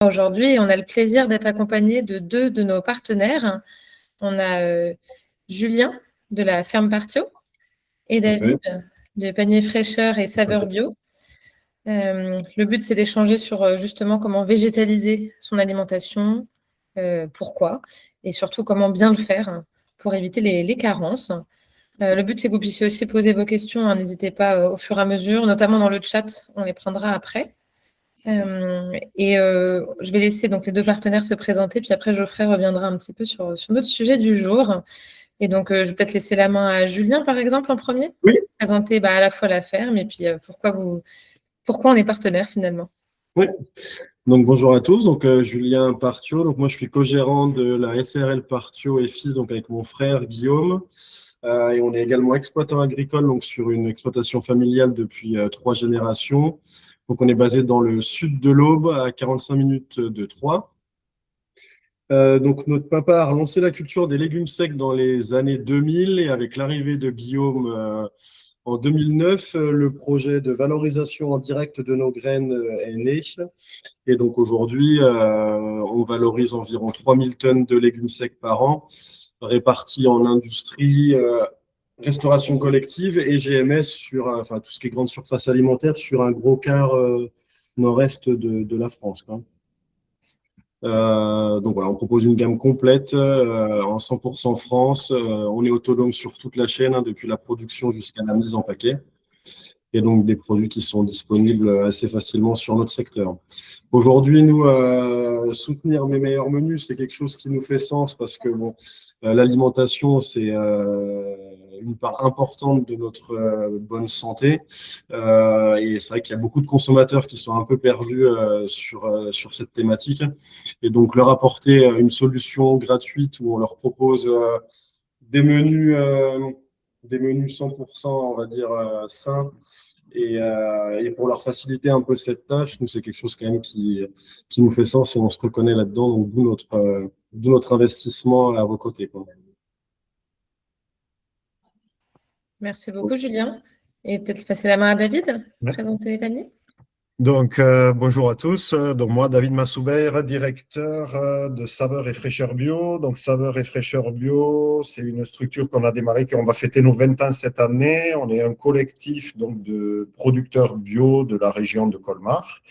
Aujourd'hui, on a le plaisir d'être accompagné de deux de nos partenaires. On a Julien de la ferme Partio et David de Panier Fraîcheur et Saveur Bio. Le but, c'est d'échanger sur justement comment végétaliser son alimentation, pourquoi, et surtout comment bien le faire pour éviter les carences. Le but, c'est que vous puissiez aussi poser vos questions, hein, n'hésitez pas au fur et à mesure, notamment dans le chat, on les prendra après. Je vais laisser donc les deux partenaires se présenter, puis après Geoffrey reviendra un petit peu sur notre sujet du jour. Et donc, je vais peut-être laisser la main à Julien, par exemple, en premier. Oui. Présenter à la fois la ferme et puis pourquoi on est partenaire finalement. Oui. Donc bonjour à tous. Donc Julien Partio. Donc moi je suis co-gérant de la SARL Partio et fils, donc avec mon frère Guillaume. Et on est également exploitant agricole, donc sur une exploitation familiale depuis 3 générations. Donc on est basé dans le sud de l'Aube, à 45 minutes de Troyes. Donc notre papa a relancé la culture des légumes secs dans les années 2000 et avec l'arrivée de Guillaume en 2009, le projet de valorisation en direct de nos graines est né. Et donc aujourd'hui, on valorise environ 3000 tonnes de légumes secs par an, répartis en industrie, restauration collective et GMS sur enfin, tout ce qui est grande surface alimentaire sur un gros quart nord-est de la France, quoi. Donc voilà, on propose une gamme complète en 100% France. On est autonome sur toute la chaîne, hein, depuis la production jusqu'à la mise en paquet. Et donc des produits qui sont disponibles assez facilement sur notre secteur. Aujourd'hui, nous, soutenir mes meilleurs menus, c'est quelque chose qui nous fait sens parce que bon, l'alimentation, c'est une part importante de notre bonne santé. Et c'est vrai qu'il y a beaucoup de consommateurs qui sont un peu perdus sur cette thématique. Et donc, leur apporter une solution gratuite où on leur propose des menus 100%, on va dire, sains. Et pour leur faciliter un peu cette tâche, nous, c'est quelque chose quand même qui nous fait sens et on se reconnaît là-dedans. Donc, d'où notre investissement à vos côtés, quoi. Merci beaucoup, Julien. Et peut-être passer la main à David, présenter les paniers. Donc, bonjour à tous. Donc, moi, David Massoubeir, directeur de Saveur et Fraîcheur Bio. Donc, Saveur et Fraîcheur Bio, c'est une structure qu'on a démarrée, qu'on va fêter nos 20 ans cette année. On est un collectif donc, de producteurs bio de la région de Colmar.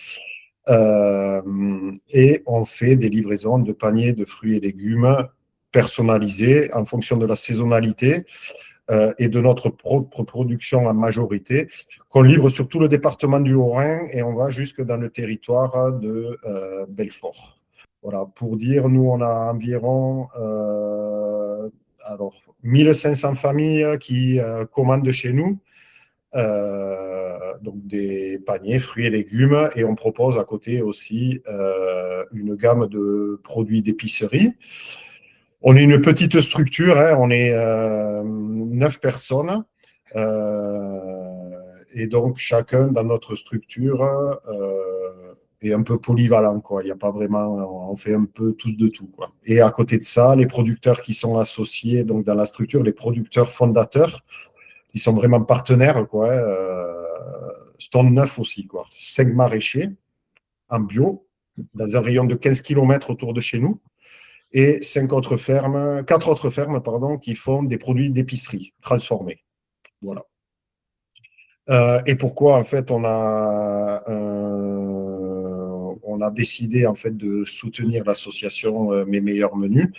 Et on fait des livraisons de paniers de fruits et légumes personnalisés en fonction de la saisonnalité et de notre propre production en majorité, qu'on livre sur tout le département du Haut-Rhin et on va jusque dans le territoire de Belfort. Voilà, pour dire, nous, on a environ 1500 familles qui commandent chez nous. Donc des paniers, fruits et légumes, et on propose à côté aussi une gamme de produits d'épicerie. On est une petite structure, hein, on est 9 personnes, et donc chacun dans notre structure est un peu polyvalent, quoi. Il n'y a pas vraiment, on fait un peu tous de tout, quoi. Et à côté de ça, les producteurs qui sont associés donc dans la structure, les producteurs fondateurs, qui sont vraiment partenaires, quoi, sont 9 aussi, quoi. 5 maraîchers en bio, dans un rayon de 15 km autour de chez nous, et 4 autres fermes, pardon, qui font des produits d'épicerie transformés. Voilà. Et pourquoi, en fait, on a décidé, en fait, de soutenir l'association Mes Meilleurs Menus?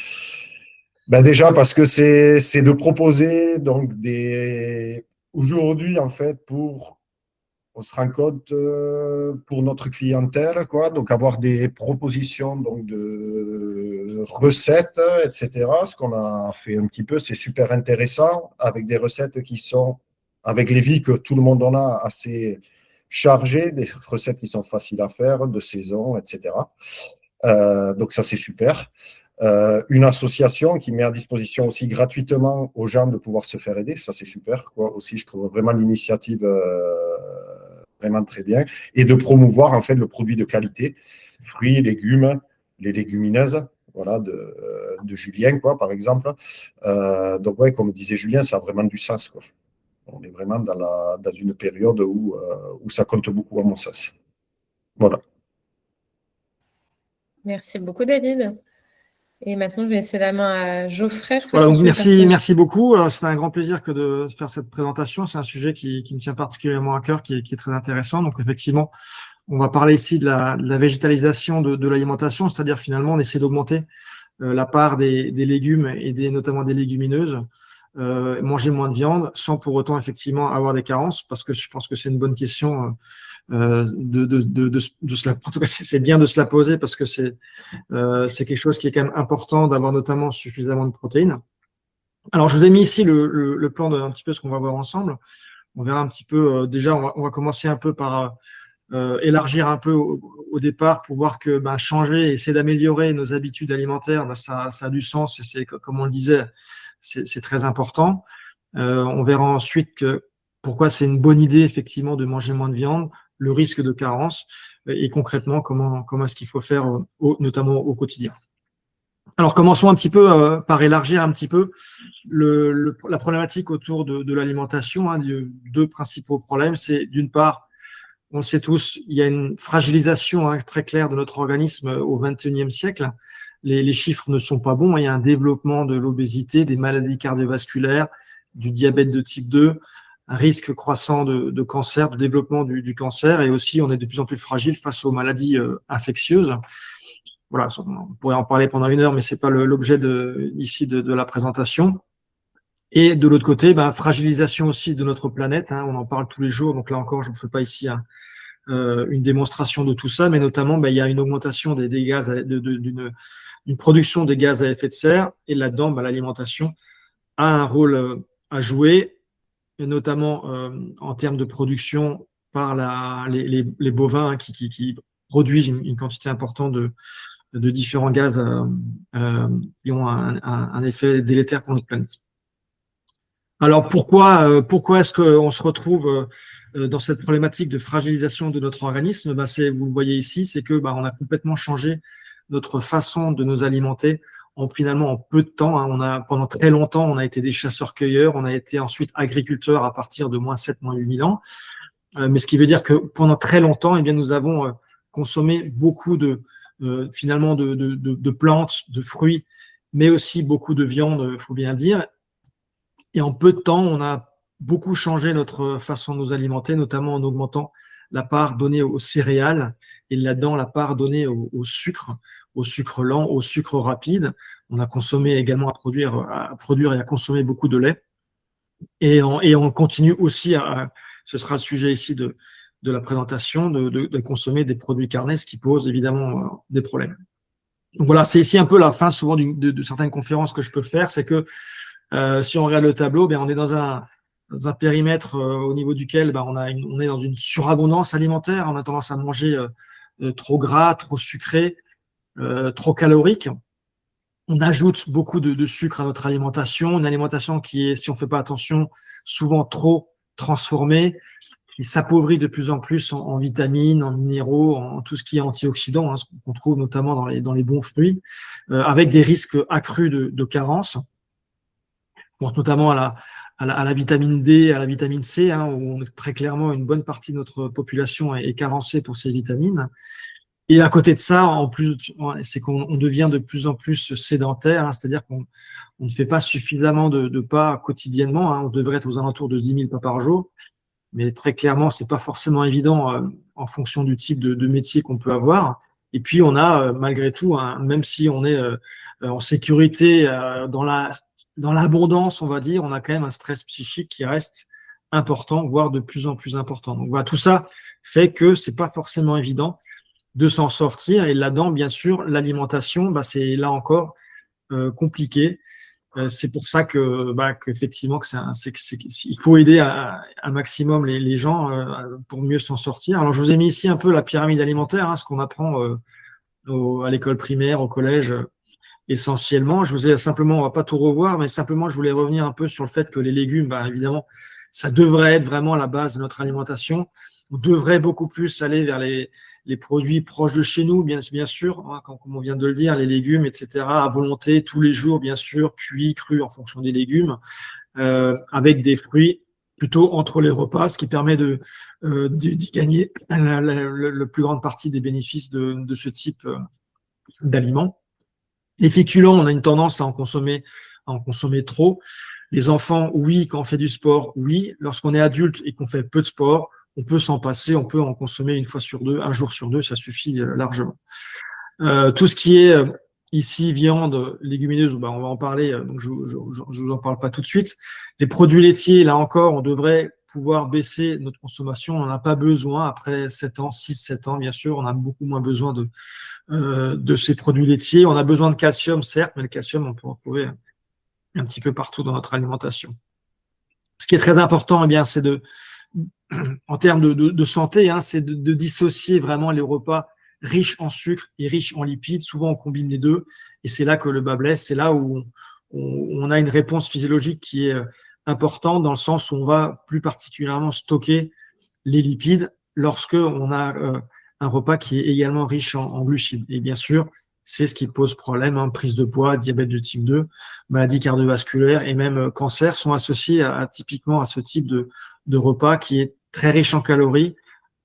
Ben déjà, parce que c'est de proposer, donc, aujourd'hui, en fait, on se rend compte pour notre clientèle, quoi, donc avoir des propositions donc de recettes, etc. Ce qu'on a fait un petit peu, c'est super intéressant, avec des recettes qui sont, avec les vies que tout le monde en a, assez chargées, des recettes qui sont faciles à faire, de saison, etc. Donc ça, c'est super. Une association qui met à disposition aussi gratuitement aux gens de pouvoir se faire aider, ça c'est super, quoi. Aussi, je trouve vraiment l'initiative vraiment très bien, et de promouvoir en fait le produit de qualité, fruits, légumes, les légumineuses, voilà, de Julien, quoi, par exemple. Donc ouais, comme disait Julien, ça a vraiment du sens, quoi. On est vraiment dans une période où ça compte beaucoup à mon sens. Voilà. Merci beaucoup, David. Et maintenant, je vais laisser la main à Geoffrey. Voilà, donc merci beaucoup. C'est un grand plaisir que de faire cette présentation. C'est un sujet qui me tient particulièrement à cœur, qui est très intéressant. Donc, effectivement, on va parler ici de la végétalisation de l'alimentation, c'est-à-dire finalement, on essaie d'augmenter la part des légumes et notamment des légumineuses, manger moins de viande, sans pour autant effectivement avoir des carences, parce que je pense que c'est une bonne question en tout cas, c'est bien de se la poser, parce que c'est quelque chose qui est quand même important d'avoir notamment suffisamment de protéines. Alors, je vous ai mis ici le plan de un petit peu ce qu'on va voir ensemble. On verra un petit peu, déjà, on va commencer un peu par élargir un peu au départ pour voir que changer, essayer d'améliorer nos habitudes alimentaires, ça a du sens, et c'est, comme on le disait, c'est très important. On verra ensuite pourquoi c'est une bonne idée effectivement de manger moins de viande, le risque de carence, et concrètement comment est-ce qu'il faut faire notamment au quotidien. Alors, commençons un petit peu par élargir un petit peu la problématique autour de l'alimentation. Deux principaux problèmes, c'est d'une part, on le sait tous, il y a une fragilisation très claire de notre organisme au XXIe siècle. Les chiffres ne sont pas bons. Il y a un développement de l'obésité, des maladies cardiovasculaires, du diabète de type 2, un risque croissant de cancer, de développement du cancer, et aussi on est de plus en plus fragile face aux maladies infectieuses. Voilà, on pourrait en parler pendant une heure, mais c'est pas l'objet ici de la présentation. Et de l'autre côté, fragilisation aussi de notre planète, on en parle tous les jours, donc là encore, je ne vous fais pas ici une démonstration de tout ça, mais notamment, il y a une augmentation des gaz, d'une production des gaz à effet de serre, et là-dedans, l'alimentation a un rôle à jouer, et notamment en termes de production par les bovins qui produisent une quantité importante de différents gaz qui ont un effet délétère pour notre planète. Alors pourquoi est-ce qu'on se retrouve dans cette problématique de fragilisation de notre organisme? Vous le voyez ici, c'est que on a complètement changé notre façon de nous alimenter finalement en peu de temps. Pendant très longtemps, on a été des chasseurs-cueilleurs, on a été ensuite agriculteurs à partir de moins 7, moins 8 000 ans. Mais ce qui veut dire que pendant très longtemps, nous avons consommé beaucoup finalement de plantes, de fruits, mais aussi beaucoup de viande, il faut bien le dire. Et en peu de temps, on a beaucoup changé notre façon de nous alimenter, notamment en augmentant la part donnée aux céréales, et là-dedans la part donnée au sucre lent, au sucre rapide. On a consommé également à produire et à consommer beaucoup de lait. Et on continue aussi ce sera le sujet ici de la présentation, de consommer des produits carnés, ce qui pose évidemment des problèmes. Donc voilà, c'est ici un peu la fin souvent de certaines conférences que je peux faire, c'est que si on regarde le tableau, on est dans un périmètre au niveau duquel on est dans une surabondance alimentaire. On a tendance à manger trop gras, trop sucré, trop calorique. On ajoute beaucoup de sucre à notre alimentation, une alimentation qui est, si on ne fait pas attention, souvent trop transformée, qui s'appauvrit de plus en plus en vitamines, en minéraux, en tout ce qui est antioxydant, ce qu'on trouve notamment dans les bons fruits, avec des risques accrus de carence. Je pense notamment à la vitamine D, à la vitamine C, où très clairement une bonne partie de notre population est carencée pour ces vitamines. Et à côté de ça, en plus, c'est qu'on devient de plus en plus sédentaire, c'est-à-dire qu'on ne fait pas suffisamment de pas quotidiennement. On devrait être aux alentours de 10 000 pas par jour, mais très clairement, c'est pas forcément évident en fonction du type de métier qu'on peut avoir. Et puis, on a malgré tout, même si on est en sécurité dans l'abondance, on va dire, on a quand même un stress psychique qui reste important, voire de plus en plus important. Donc voilà, tout ça fait que c'est pas forcément évident de s'en sortir. Et là-dedans, bien sûr, l'alimentation, c'est là encore compliqué. C'est pour ça qu'effectivement, il faut aider un maximum les gens pour mieux s'en sortir. Alors, je vous ai mis ici un peu la pyramide alimentaire, ce qu'on apprend à l'école primaire, au collège, essentiellement. Je vous ai simplement, on va pas tout revoir, mais simplement, je voulais revenir un peu sur le fait que les légumes, évidemment, ça devrait être vraiment la base de notre alimentation. On devrait beaucoup plus aller vers les produits proches de chez nous, bien sûr, comme on vient de le dire, les légumes, etc., à volonté, tous les jours, bien sûr, cuits, crus, en fonction des légumes, avec des fruits plutôt entre les repas, ce qui permet d'y gagner la plus grande partie des bénéfices de ce type d'aliments. Les féculents, on a une tendance à en consommer trop. Les enfants, oui, quand on fait du sport, oui. Lorsqu'on est adulte et qu'on fait peu de sport, on peut s'en passer, on peut en consommer une fois sur deux, un jour sur deux, ça suffit largement. Tout ce qui est ici viande, légumineuse, on va en parler, donc je vous en parle pas tout de suite. Les produits laitiers, là encore, on devrait pouvoir baisser notre consommation. On n'en a pas besoin après 7 ans, 6-7 ans, bien sûr, on a beaucoup moins besoin de ces produits laitiers. On a besoin de calcium, certes, mais le calcium, on peut en trouver un petit peu partout dans notre alimentation. Ce qui est très important, eh bien, c'est en termes de santé, c'est de dissocier vraiment les repas riches en sucre et riches en lipides. Souvent, on combine les deux, et c'est là que le bas blesse. C'est là où on a une réponse physiologique qui est importante, dans le sens où on va plus particulièrement stocker les lipides lorsque on a un repas qui est également riche en glucides. Et bien sûr, c'est ce qui pose problème, prise de poids, diabète de type 2, maladies cardiovasculaires et même cancer sont associés typiquement à ce type de repas qui est très riche en calories,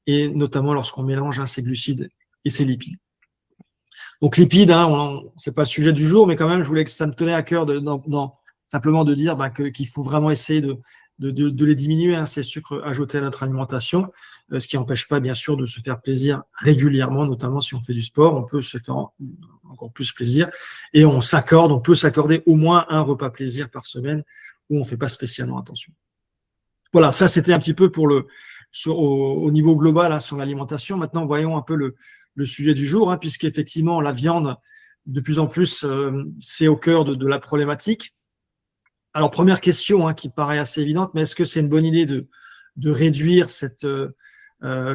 et notamment lorsqu'on mélange ces glucides et ces lipides. Donc lipides, c'est pas le sujet du jour, mais quand même, je voulais que ça me tenait à cœur simplement de dire qu'il faut vraiment essayer de les diminuer, ces sucres ajoutés à notre alimentation, ce qui n'empêche pas, bien sûr, de se faire plaisir régulièrement, notamment si on fait du sport, on peut se faire encore plus plaisir, et on peut s'accorder au moins un repas plaisir par semaine où on ne fait pas spécialement attention. Voilà, ça c'était un petit peu au niveau global sur l'alimentation. Maintenant, voyons un peu le sujet du jour, puisqu'effectivement, la viande, de plus en plus, c'est au cœur de la problématique. Alors, première question qui paraît assez évidente, mais est-ce que c'est une bonne idée de réduire cette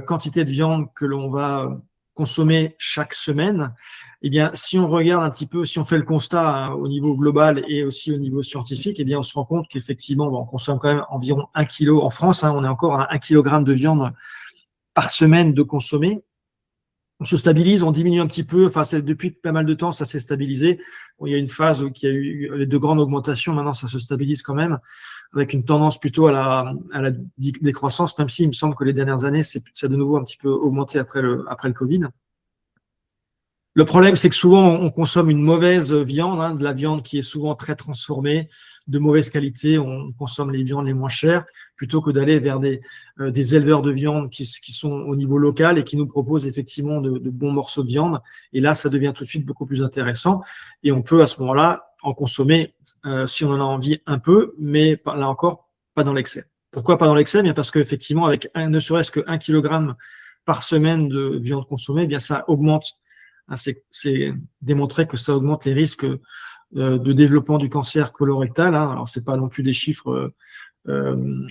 quantité de viande que l'on va consommer chaque semaine? Eh bien, si on regarde un petit peu, si on fait le constat au niveau global et aussi au niveau scientifique, eh bien, on se rend compte qu'effectivement, on consomme quand même environ 1 kg en France. On est encore à 1 kg de viande par semaine de consommer. On se stabilise, on diminue un petit peu. Depuis pas mal de temps, ça s'est stabilisé. Il y a une phase où il y a eu de grandes augmentations. Maintenant, ça se stabilise quand même, avec une tendance plutôt à la décroissance, même s'il me semble que les dernières années, ça a de nouveau un petit peu augmenté après le Covid. Le problème, c'est que souvent, on consomme une mauvaise viande, de la viande qui est souvent très transformée, de mauvaise qualité. On consomme les viandes les moins chères, plutôt que d'aller vers des éleveurs de viande qui sont au niveau local et qui nous proposent effectivement de bons morceaux de viande. Et là, ça devient tout de suite beaucoup plus intéressant. Et on peut, à ce moment-là, en consommer, si on en a envie, un peu, mais là encore, pas dans l'excès. Pourquoi pas dans l'excès? Bien parce qu'effectivement, avec ne serait-ce que 1 kg par semaine de viande consommée, bien ça augmente. C'est démontré que ça augmente les risques de développement du cancer colorectal. Alors, c'est pas non plus des chiffres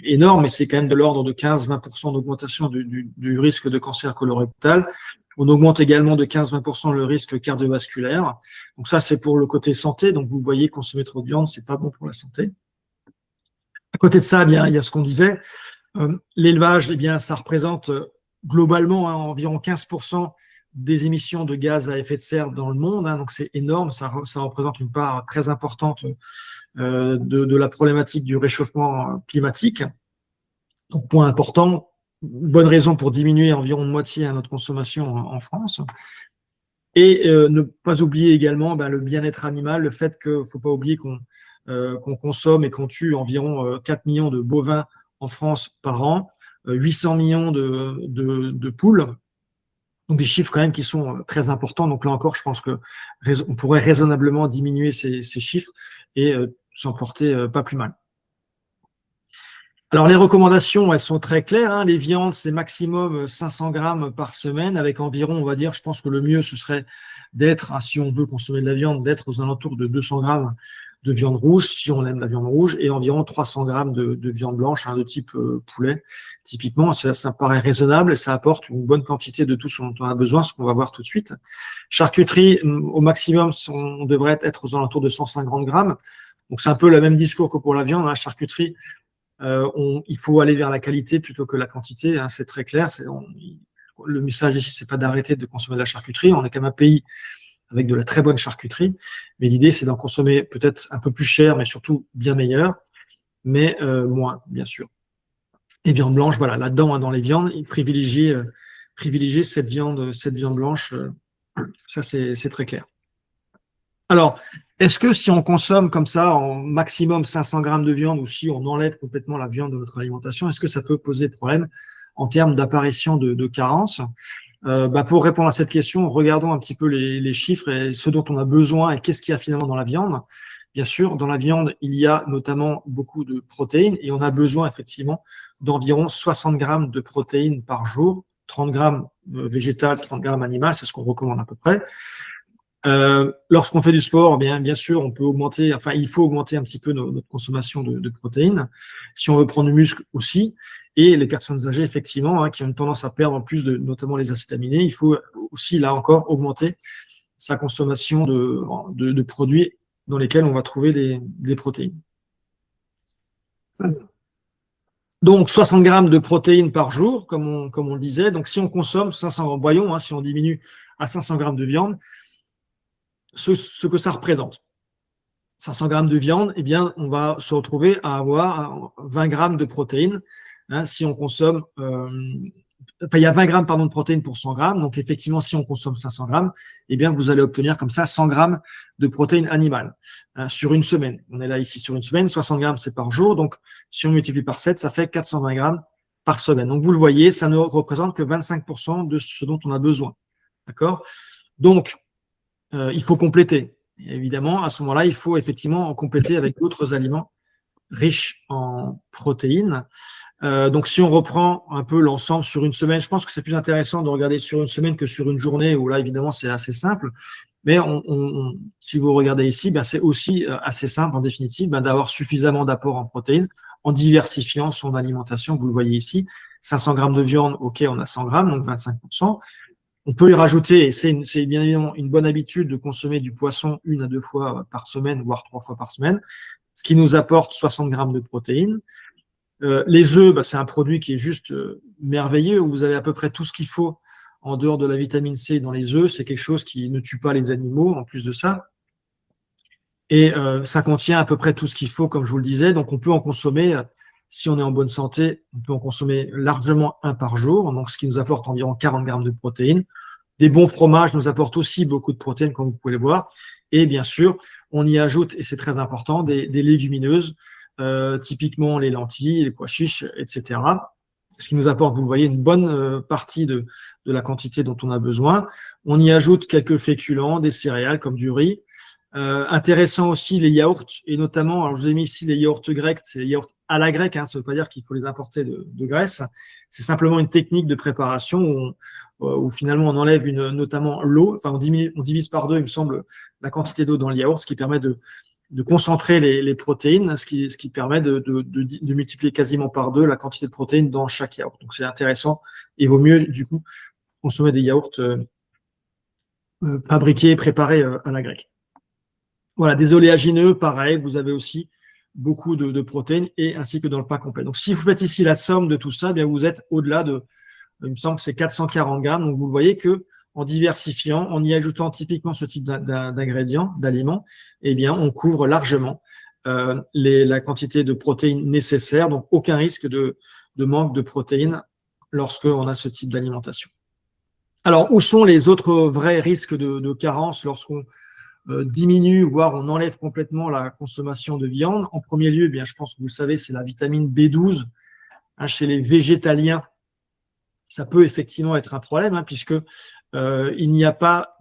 énormes, mais c'est quand même de l'ordre de 15-20% d'augmentation du risque de cancer colorectal. On augmente également de 15-20% le risque cardiovasculaire. Donc ça, c'est pour le côté santé. Donc vous voyez, consommer trop de viande, c'est pas bon pour la santé. À côté de ça, il y a ce qu'on disait. L'élevage, ça représente globalement environ 15% des émissions de gaz à effet de serre dans le monde, donc c'est énorme, ça représente une part très importante de la problématique du réchauffement climatique. Donc, point important, bonne raison pour diminuer environ de moitié notre consommation en France. Et ne pas oublier également le bien-être animal, le fait qu'il ne faut pas oublier qu'on consomme et qu'on tue environ 4 millions de bovins en France par an, 800 millions de poules. Donc des chiffres quand même qui sont très importants. Donc là encore, je pense qu'on pourrait raisonnablement diminuer ces chiffres et s'en porter pas plus mal. Alors les recommandations, elles sont très claires. Les viandes, c'est maximum 500 grammes par semaine, avec environ, on va dire, je pense que le mieux, ce serait d'être, si on veut consommer de la viande, d'être aux alentours de 200 grammes de viande rouge, si on aime la viande rouge, et environ 300 grammes de viande blanche, de type poulet. Typiquement, ça paraît raisonnable et ça apporte une bonne quantité de tout ce dont on a besoin, ce qu'on va voir tout de suite. Charcuterie, au maximum, on devrait être aux alentours de 150 grammes. Donc, c'est un peu le même discours que pour la viande. La charcuterie, il faut aller vers la qualité plutôt que la quantité, c'est très clair. Le message ici, c'est pas d'arrêter de consommer de la charcuterie. On est quand même un pays avec de la très bonne charcuterie, mais l'idée, c'est d'en consommer peut-être un peu plus cher, mais surtout bien meilleur, mais moins, bien sûr. Et viande blanche, voilà, là-dedans, dans les viandes, privilégier cette viande blanche Ça, c'est très clair. Alors, est-ce que si on consomme comme ça en maximum 500 grammes de viande ou si on enlève complètement la viande de notre alimentation, est-ce que ça peut poser problème en termes d'apparition de carence? Pour répondre à cette question, regardons un petit peu les chiffres et ce dont on a besoin et qu'est-ce qu'il y a finalement dans la viande. Bien sûr, dans la viande, il y a notamment beaucoup de protéines et on a besoin effectivement d'environ 60 grammes de protéines par jour, 30 grammes végétales, 30 grammes animales, c'est ce qu'on recommande à peu près. Lorsqu'on fait du sport, bien sûr, on peut augmenter, enfin, il faut augmenter un petit peu notre consommation de protéines. Si on veut prendre du muscle aussi, et les personnes âgées, effectivement, qui ont une tendance à perdre en plus notamment les acides aminés, il faut aussi, là encore, augmenter sa consommation de produits dans lesquels on va trouver des protéines. Donc, 60 grammes de protéines par jour, comme on le disait. Donc, si on consomme 500 grammes, voyons, si on diminue à 500 grammes de viande, ce que ça représente. 500 grammes de viande, eh bien, on va se retrouver à avoir 20 grammes de protéines. Si on consomme, il y a 20 grammes de protéines pour 100 grammes. Donc, effectivement, si on consomme 500 grammes, eh bien, vous allez obtenir comme ça 100 grammes de protéines animales sur une semaine. On est là ici sur une semaine. 60 grammes, c'est par jour. Donc, si on multiplie par 7, ça fait 420 grammes par semaine. Donc, vous le voyez, ça ne représente que 25% de ce dont on a besoin. D'accord? Donc, il faut compléter. Et évidemment, à ce moment-là, il faut effectivement en compléter avec d'autres aliments riches en protéines. Donc, si on reprend un peu l'ensemble sur une semaine, je pense que c'est plus intéressant de regarder sur une semaine que sur une journée, où là, évidemment, c'est assez simple. Mais si vous regardez ici, c'est aussi assez simple, en définitive, d'avoir suffisamment d'apports en protéines en diversifiant son alimentation. Vous le voyez ici, 500 grammes de viande, OK, on a 100 grammes, donc 25%. On peut y rajouter, et c'est bien évidemment une bonne habitude de consommer du poisson 1 à 2 fois par semaine, voire 3 fois par semaine, ce qui nous apporte 60 grammes de protéines. Les œufs, c'est un produit qui est juste merveilleux, où vous avez à peu près tout ce qu'il faut en dehors de la vitamine C dans les œufs. C'est quelque chose qui ne tue pas les animaux, en plus de ça. Et ça contient à peu près tout ce qu'il faut, comme je vous le disais. Donc, on peut en consommer, si on est en bonne santé, on peut en consommer largement 1 par jour, donc ce qui nous apporte environ 40 grammes de protéines. Des bons fromages nous apportent aussi beaucoup de protéines, comme vous pouvez le voir. Et bien sûr, on y ajoute, et c'est très important, des légumineuses, typiquement les lentilles, les pois chiches, etc. Ce qui nous apporte, vous le voyez, une bonne partie de la quantité dont on a besoin. On y ajoute quelques féculents, des céréales comme du riz. Intéressant aussi les yaourts, et notamment, alors je vous ai mis ici les yaourts grecs, c'est les yaourts à la grecque, ça ne veut pas dire qu'il faut les importer de Grèce, c'est simplement une technique de préparation où finalement on enlève notamment l'eau, enfin on divise par 2, il me semble, la quantité d'eau dans le yaourt, ce qui permet de concentrer les protéines, ce qui permet de multiplier quasiment par 2 la quantité de protéines dans chaque yaourt. Donc c'est intéressant, et il vaut mieux du coup consommer des yaourts fabriqués et préparés à la grecque. Voilà, des oléagineux, pareil, vous avez aussi beaucoup de protéines, et ainsi que dans le pain complet. Donc, si vous faites ici la somme de tout ça, bien vous êtes au-delà il me semble que c'est 440 grammes. Donc, vous voyez que en diversifiant, en y ajoutant typiquement ce type d'ingrédients, d'aliments, eh bien, on couvre largement la quantité de protéines nécessaires. Donc, aucun risque de manque de protéines lorsqu'on a ce type d'alimentation. Alors, où sont les autres vrais risques de carence lorsqu'on diminue, voire on enlève complètement la consommation de viande? En premier lieu, je pense que vous le savez, c'est la vitamine B12. Chez les végétaliens, ça peut effectivement être un problème, puisque il n'y a pas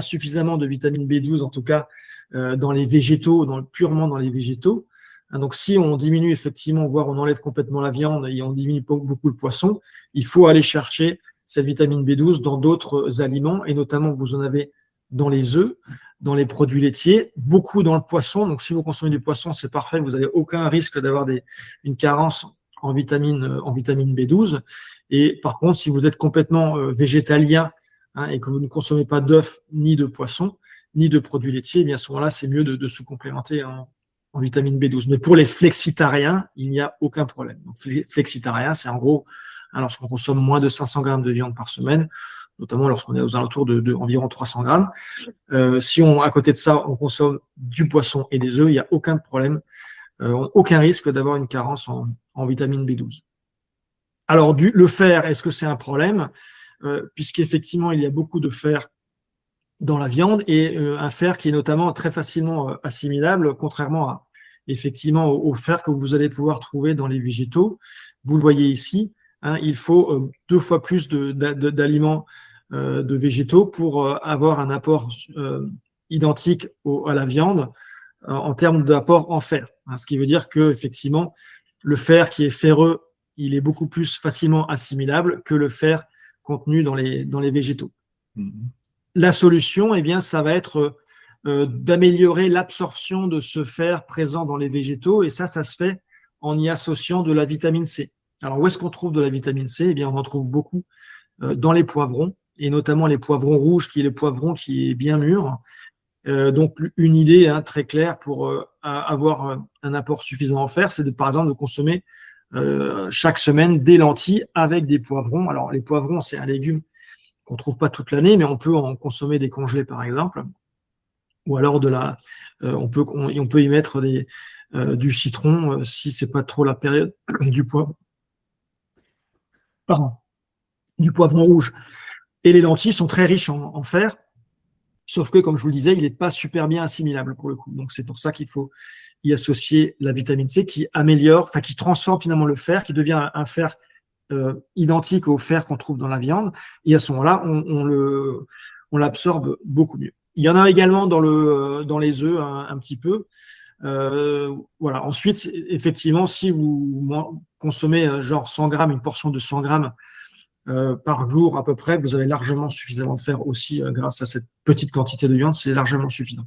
suffisamment de vitamine B12, en tout cas dans les végétaux, purement dans les végétaux. Donc, si on diminue effectivement, voire on enlève complètement la viande et on diminue beaucoup le poisson, il faut aller chercher cette vitamine B12 dans d'autres aliments, et notamment vous en avez dans les œufs, dans les produits laitiers, beaucoup dans le poisson. Donc, si vous consommez du poisson, c'est parfait, vous n'avez aucun risque d'avoir une carence en vitamine B12. Et par contre, si vous êtes complètement végétalien et que vous ne consommez pas d'œufs, ni de poisson, ni de produits laitiers, bien à ce moment-là, c'est mieux de se complémenter en vitamine B12. Mais pour les flexitariens, il n'y a aucun problème. Donc, flexitarien, c'est en gros, lorsqu'on consomme moins de 500 grammes de viande par semaine, notamment lorsqu'on est aux alentours de environ 300 grammes. Si à côté de ça, on consomme du poisson et des œufs, il n'y a aucun problème, aucun risque d'avoir une carence en vitamine B12. Alors, le fer, est-ce que c'est un problème? Puisqu'effectivement, il y a beaucoup de fer dans la viande et un fer qui est notamment très facilement assimilable, contrairement à effectivement au fer que vous allez pouvoir trouver dans les végétaux. Vous le voyez ici, hein, il faut 2 fois plus d'aliments de végétaux pour avoir un apport identique à la viande en termes d'apport en fer. Hein, ce qui veut dire que effectivement, le fer qui est ferreux, il est beaucoup plus facilement assimilable que le fer contenu dans les végétaux. La solution, eh bien, ça va être d'améliorer l'absorption de ce fer présent dans les végétaux, et ça se fait en y associant de la vitamine C. Alors, où est-ce qu'on trouve de la vitamine C? Eh bien, on en trouve beaucoup dans les poivrons, et notamment les poivrons rouges, qui est le poivron qui est bien mûr. Donc, une idée hein, très claire pour avoir un apport suffisant en fer, c'est par exemple de consommer chaque semaine des lentilles avec des poivrons. Alors, les poivrons, c'est un légume qu'on ne trouve pas toute l'année, mais on peut en consommer des congelés, par exemple. Ou alors on peut y mettre du citron si ce n'est pas trop la période du poivron. Pardon, du poivron rouge. Et les lentilles sont très riches en fer, sauf que, comme je vous le disais, il n'est pas super bien assimilable pour le coup. Donc, c'est pour ça qu'il faut y associer la vitamine C qui qui transforme finalement le fer, qui devient un fer identique au fer qu'on trouve dans la viande. Et à ce moment-là, on l'absorbe beaucoup mieux. Il y en a également dans les œufs un petit peu. Voilà. Ensuite, effectivement, si vous consommez genre 100 grammes, une portion de 100 grammes par jour à peu près, vous avez largement suffisamment de fer aussi grâce à cette petite quantité de viande, c'est largement suffisant.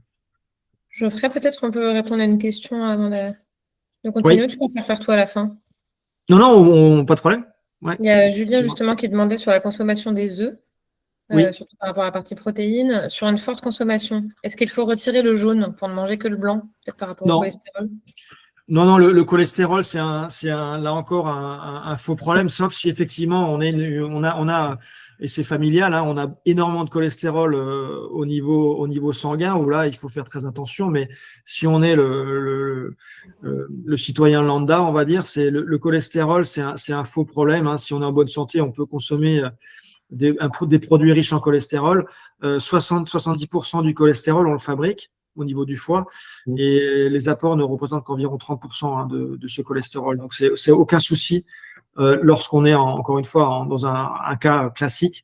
Geoffrey, peut-être on peut répondre à une question avant de continuer. Oui. Tu peux faire tout à la fin. Non, pas de problème. Ouais. Il y a Julien justement qui demandait sur la consommation des œufs, surtout par rapport à la partie protéines, sur une forte consommation. Est-ce qu'il faut retirer le jaune pour ne manger que le blanc, peut-être par rapport au cholestérol? Non, le cholestérol, c'est là encore un faux problème, sauf si effectivement on a et c'est familial, hein, on a énormément de cholestérol au niveau sanguin, où là il faut faire très attention. Mais si on est le citoyen lambda, on va dire, le cholestérol, c'est un faux problème. Hein. Si on est en bonne santé, on peut consommer des produits riches en cholestérol. 70% du cholestérol, on le fabrique au niveau du foie, et les apports ne représentent qu'environ 30% hein, de ce cholestérol. Donc, c'est aucun souci lorsqu'on est, encore une fois, dans un cas classique,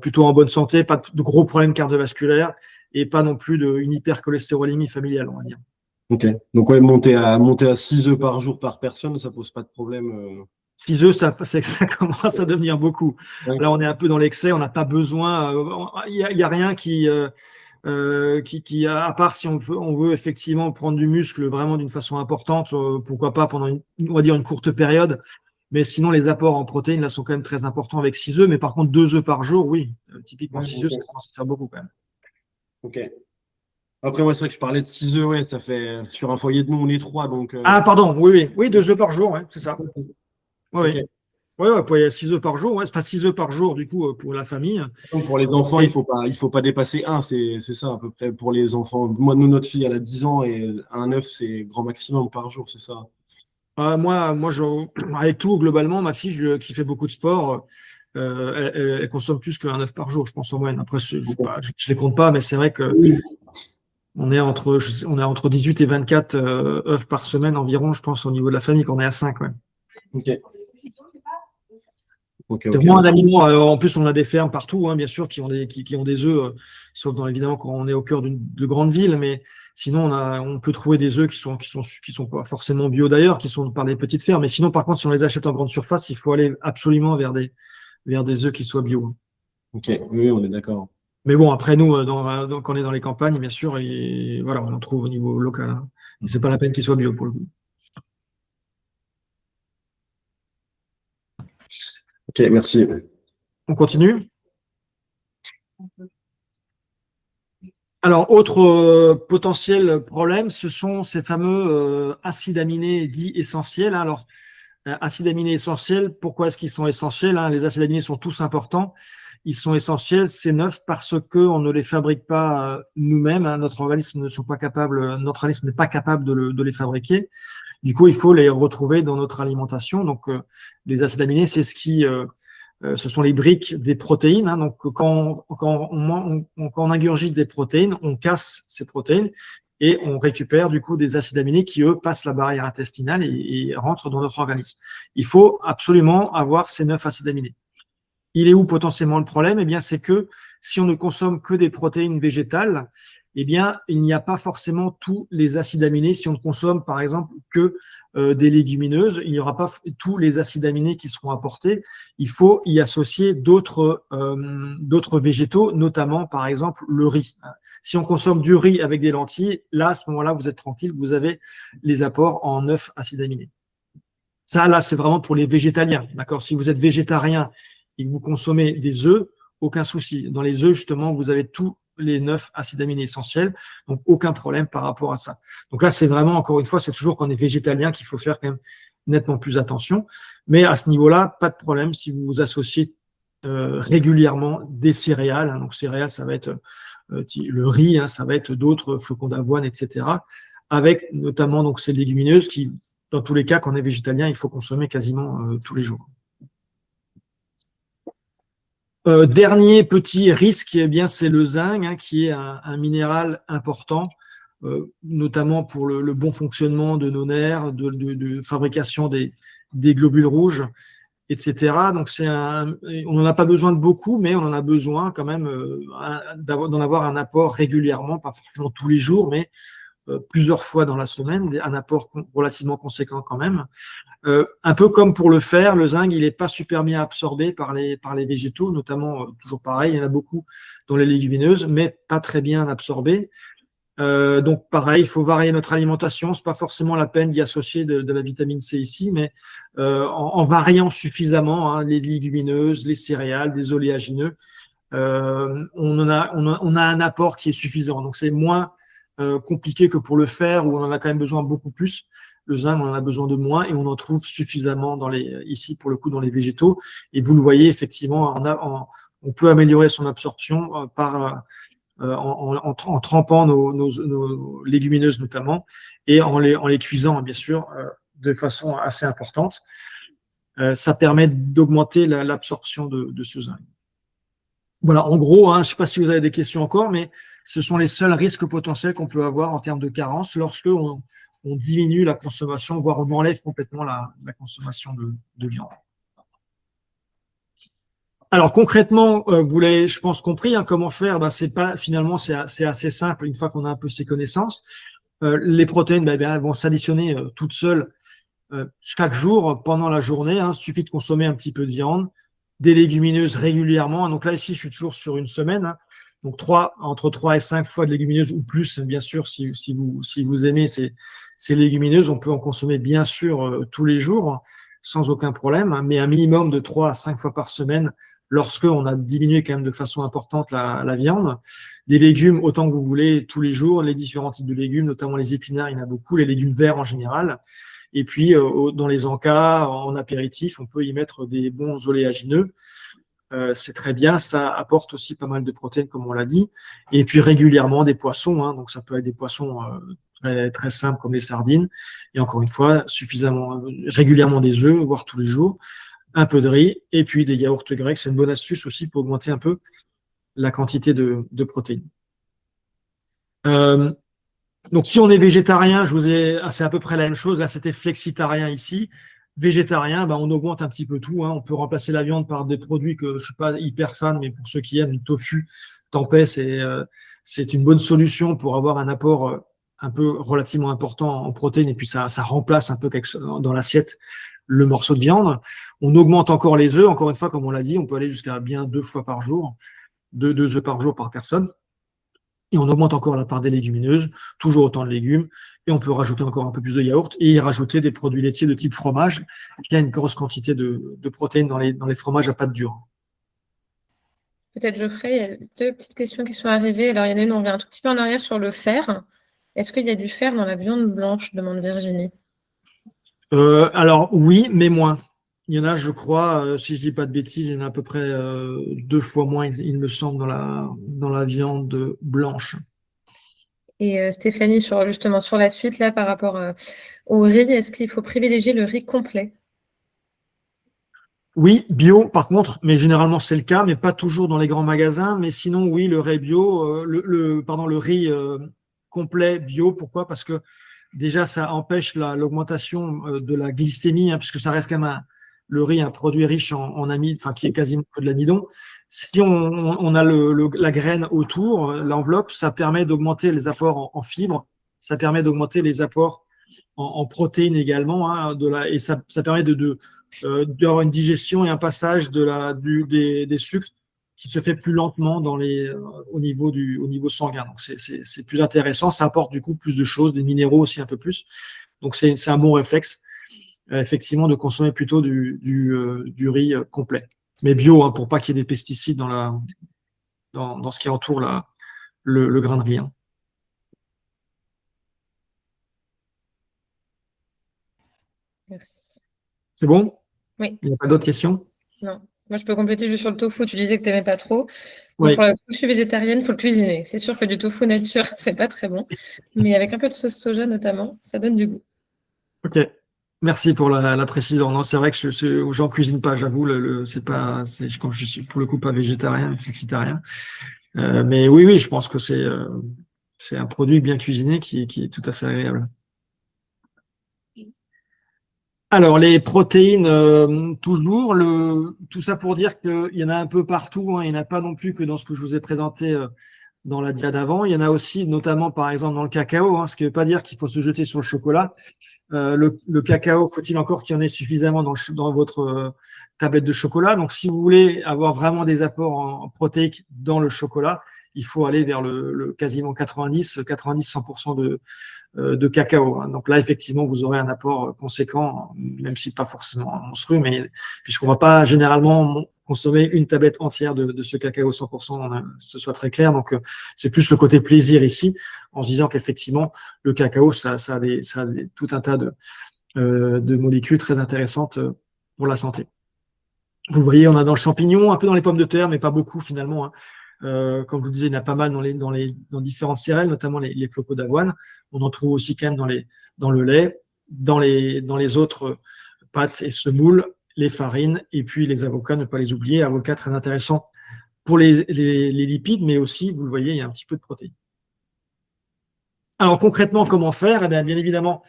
plutôt en bonne santé, pas de gros problèmes cardiovasculaires et pas non plus une hypercholestérolémie familiale, on va dire. Ok. Donc, ouais, monter à 6 œufs par jour par personne, ça pose pas de problème 6 œufs, ça commence à devenir beaucoup. Ouais. Là, on est un peu dans l'excès, on n'a pas besoin, il n'y a rien qui à part si on veut effectivement prendre du muscle vraiment d'une façon importante, pourquoi pas pendant on va dire une courte période, mais sinon les apports en protéines là sont quand même très importants avec 6 œufs, mais par contre 2 œufs par jour, oui, typiquement 6 œufs, ça commence à faire beaucoup quand même. Ok. Après, ouais, c'est vrai que je parlais de 6 œufs, ouais, ça fait sur un foyer de nous, on est 3, donc. Ah pardon, oui, 2 œufs par jour, ouais, c'est ça. Oui, okay. Oui, il y a 6 œufs par jour, ouais. Enfin 6 œufs par jour du coup pour la famille. Donc pour les enfants, il faut pas dépasser 1, c'est ça à peu près pour les enfants. Moi, notre fille, elle a 10 ans et un œuf, c'est grand maximum par jour, c'est ça. Moi, avec tout, globalement, ma fille qui fait beaucoup de sport, elle consomme plus qu'un œuf par jour, je pense en moyenne. Après, je les compte pas, mais c'est vrai que on est entre 18 et 24 œufs par semaine environ, je pense, au niveau de la famille, qu'on est à 5. Ouais. Ok. C'est vraiment un aliment. En plus, on a des fermes partout, hein, bien sûr, qui ont des œufs, sauf évidemment quand on est au cœur de grandes villes. Mais sinon, on peut trouver des œufs qui sont pas forcément bio d'ailleurs, qui sont par des petites fermes. Mais sinon, par contre, si on les achète en grande surface, il faut aller absolument vers des œufs qui soient bio. Ok, oui, on est d'accord. Mais bon, après nous, quand on est dans les campagnes, bien sûr, et voilà, on en trouve au niveau local. Hein. C'est pas la peine qu'ils soient bio pour le coup. Ok, merci. On continue. Alors, autre potentiel problème, ce sont ces fameux acides aminés dits essentiels. Alors, acides aminés essentiels, pourquoi est-ce qu'ils sont essentiels? Les acides aminés sont tous importants. Ils sont essentiels, c'est neuf parce qu'on ne les fabrique pas nous-mêmes. Hein, notre organisme n'est pas capable de les fabriquer. Du coup, il faut les retrouver dans notre alimentation. Donc, les acides aminés, c'est ce qui ce sont les briques des protéines. Hein. Donc, quand on ingurgite des protéines, on casse ces protéines et on récupère du coup des acides aminés qui, eux, passent la barrière intestinale et rentrent dans notre organisme. Il faut absolument avoir ces 9 acides aminés. Il est où potentiellement le problème? Eh bien, c'est que si on ne consomme que des protéines végétales, eh bien, il n'y a pas forcément tous les acides aminés. Si on ne consomme, par exemple, que des légumineuses, il n'y aura pas tous les acides aminés qui seront apportés. Il faut y associer d'autres végétaux, notamment, par exemple, le riz. Si on consomme du riz avec des lentilles, là, à ce moment-là, vous êtes tranquille, vous avez les apports en 9 acides aminés. Ça, là, c'est vraiment pour les végétaliens. D'accord? Si vous êtes végétarien et que vous consommez des œufs, aucun souci. Dans les œufs, justement, vous avez tous les 9 acides aminés essentiels, donc aucun problème par rapport à ça. Donc là, c'est vraiment, encore une fois, c'est toujours quand on est végétalien qu'il faut faire quand même nettement plus attention. Mais à ce niveau-là, pas de problème si vous vous associez régulièrement des céréales. Hein, donc céréales, ça va être le riz, hein, ça va être d'autres flocons d'avoine, etc. Avec notamment donc ces légumineuses qui, dans tous les cas, quand on est végétalien, il faut consommer quasiment tous les jours. Dernier petit risque, eh bien, c'est le zinc, hein, qui est un minéral important, notamment pour le bon fonctionnement de nos nerfs, de fabrication des globules rouges, etc. Donc, on n'en a pas besoin de beaucoup, mais on en a besoin quand même d'en avoir un apport régulièrement, pas forcément tous les jours, mais plusieurs fois dans la semaine, un apport relativement conséquent quand même. Un peu comme pour le fer, le zinc, il n'est pas super bien absorbé par les végétaux, notamment, toujours pareil, il y en a beaucoup dans les légumineuses, mais pas très bien absorbé. Donc pareil, il faut varier notre alimentation. C'est pas forcément la peine d'y associer de la vitamine C ici, mais en variant suffisamment les légumineuses, les céréales, des oléagineux, on a un apport qui est suffisant. Donc c'est moins compliqué que pour le fer où on en a quand même besoin beaucoup plus. Le zinc, on en a besoin de moins et on en trouve suffisamment ici pour le coup dans les végétaux. Et vous le voyez effectivement, on peut améliorer son absorption en trempant nos légumineuses notamment et en les cuisant bien sûr de façon assez importante. Ça permet d'augmenter l'absorption de ce zinc. Voilà, en gros, hein, je ne sais pas si vous avez des questions encore, mais ce sont les seuls risques potentiels qu'on peut avoir en termes de carence lorsque on diminue la consommation, voire on enlève complètement la consommation de viande. Alors concrètement, vous l'avez, je pense, compris, hein, comment faire. Finalement, c'est assez simple une fois qu'on a un peu ces connaissances. Les protéines, elles vont s'additionner toutes seules chaque jour pendant la journée. Hein. Il suffit de consommer un petit peu de viande, des légumineuses régulièrement. Donc là, ici, je suis toujours sur une semaine. Hein. Donc entre 3 et 5 fois de légumineuses ou plus, bien sûr, si vous aimez ces légumineuses, on peut en consommer bien sûr tous les jours sans aucun problème, mais un minimum de 3 à 5 fois par semaine lorsqu'on a diminué quand même de façon importante la viande. Des légumes autant que vous voulez tous les jours, les différents types de légumes, notamment les épinards, il y en a beaucoup, les légumes verts en général. Et puis dans les encas, en apéritif, on peut y mettre des bons oléagineux. C'est très bien, ça apporte aussi pas mal de protéines, comme on l'a dit. Et puis régulièrement des poissons, hein, donc ça peut être des poissons très, très simples comme les sardines. Et encore une fois, régulièrement des œufs, voire tous les jours, un peu de riz, et puis des yaourts grecs. C'est une bonne astuce aussi pour augmenter un peu la quantité de protéines. Donc si on est végétarien, c'est à peu près la même chose. Là, c'était flexitarien ici. Végétarien, on augmente un petit peu tout. Hein. On peut remplacer la viande par des produits que je ne suis pas hyper fan, mais pour ceux qui aiment, le tofu, tempeh, c'est une bonne solution pour avoir un apport un peu relativement important en protéines, et puis ça remplace un peu dans l'assiette le morceau de viande. On augmente encore les œufs. Encore une fois, comme on l'a dit, on peut aller jusqu'à bien 2 fois par jour, 2 œufs par jour par personne. Et on augmente encore la part des légumineuses, toujours autant de légumes, et on peut rajouter encore un peu plus de yaourt et y rajouter des produits laitiers de type fromage. Il y a une grosse quantité de protéines dans les fromages à pâte dure. Peut-être Geoffrey, il y a 2 petites questions qui sont arrivées. Alors, il y en a une, on revient un tout petit peu en arrière sur le fer. Est-ce qu'il y a du fer dans la viande blanche, demande Virginie? Alors oui, mais moins. Il y en a, je crois, si je dis pas de bêtises, il y en a à peu près 2 fois moins, il me semble, dans la viande blanche. Et Stéphanie, justement sur la suite, là, par rapport au riz, est-ce qu'il faut privilégier le riz complet? Oui, bio par contre, mais généralement c'est le cas, mais pas toujours dans les grands magasins. Mais sinon, oui, le riz bio, le riz complet bio. Pourquoi? Parce que déjà, ça empêche l'augmentation de la glycémie, hein, puisque ça reste quand même le riz, un produit riche en amide, enfin qui est quasiment que de l'amidon. Si on a la graine autour, l'enveloppe, ça permet d'augmenter les apports en fibres, ça permet d'augmenter les apports en protéines également, hein, et ça permet d'avoir une digestion et un passage des sucres qui se fait plus lentement au niveau sanguin. Donc c'est plus intéressant, ça apporte du coup plus de choses, des minéraux aussi un peu plus. Donc c'est un bon réflexe, effectivement, de consommer plutôt du riz complet. Mais bio, hein, pour pas qu'il y ait des pesticides dans ce qui entoure le grain de riz. Hein. Merci. C'est bon? Oui. Il n'y a pas d'autres questions? Non. Moi, je peux compléter juste sur le tofu. Tu disais que tu n'aimais pas trop. Oui. Donc, pour la je suis végétarienne, il faut le cuisiner. C'est sûr que du tofu nature, c'est pas très bon. Mais avec un peu de sauce soja notamment, ça donne du goût. Ok. Merci pour la précision. Non, c'est vrai que j'en cuisine pas, j'avoue. Comme je suis pour le coup pas végétarien, flexitarien. Mais oui, je pense que c'est un produit bien cuisiné qui est tout à fait agréable. Alors, les protéines, toujours, tout ça pour dire qu'il y en a un peu partout, hein, il n'y en a pas non plus que dans ce que je vous ai présenté dans la dia d'avant. Il y en a aussi, notamment, par exemple, dans le cacao, hein, ce qui ne veut pas dire qu'il faut se jeter sur le chocolat. Le cacao, faut-il encore qu'il y en ait suffisamment dans votre tablette de chocolat? Donc, si vous voulez avoir vraiment des apports en protéiques dans le chocolat, il faut aller vers le quasiment 90-100% de cacao. Hein. Donc là, effectivement, vous aurez un apport conséquent, même si pas forcément monstrueux, mais puisqu'on ne va pas généralement consommer une tablette entière de ce cacao 100%, ce soit très clair. Donc, c'est plus le côté plaisir ici, en se disant qu'effectivement, le cacao, ça a tout un tas de molécules très intéressantes pour la santé. Vous le voyez, on a dans le champignon, un peu dans les pommes de terre, mais pas beaucoup finalement. Hein. Comme je vous disais, il y en a pas mal dans différentes céréales, notamment les flocons d'avoine. On en trouve aussi quand même dans le lait, dans les autres pâtes et semoules, les farines, et puis les avocats, ne pas les oublier. Avocats très intéressants pour les lipides, mais aussi, vous le voyez, il y a un petit peu de protéines. Alors concrètement, comment faire? Eh bien évidemment,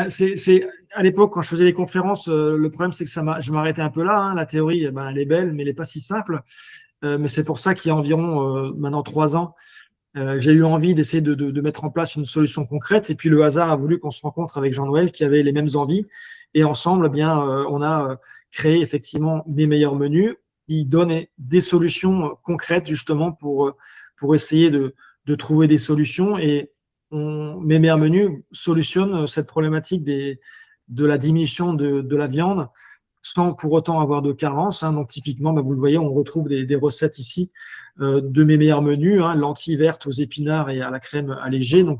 c'est à l'époque quand je faisais les conférences, le problème c'est que je m'arrêtais un peu là. Hein. La théorie, elle est belle, mais elle n'est pas si simple. Mais c'est pour ça qu'il y a environ maintenant 3 ans, j'ai eu envie d'essayer de mettre en place une solution concrète. Et puis le hasard a voulu qu'on se rencontre avec Jean-Noël qui avait les mêmes envies. Et ensemble, eh bien, on a créé effectivement mes meilleurs menus. Il donne des solutions concrètes justement pour essayer de trouver des solutions. Et mes meilleurs menus solutionnent cette problématique de la diminution de la viande sans pour autant avoir de carence. Hein. Donc typiquement, vous le voyez, on retrouve des recettes ici de mes meilleurs menus, hein, lentilles vertes aux épinards et à la crème allégée. Donc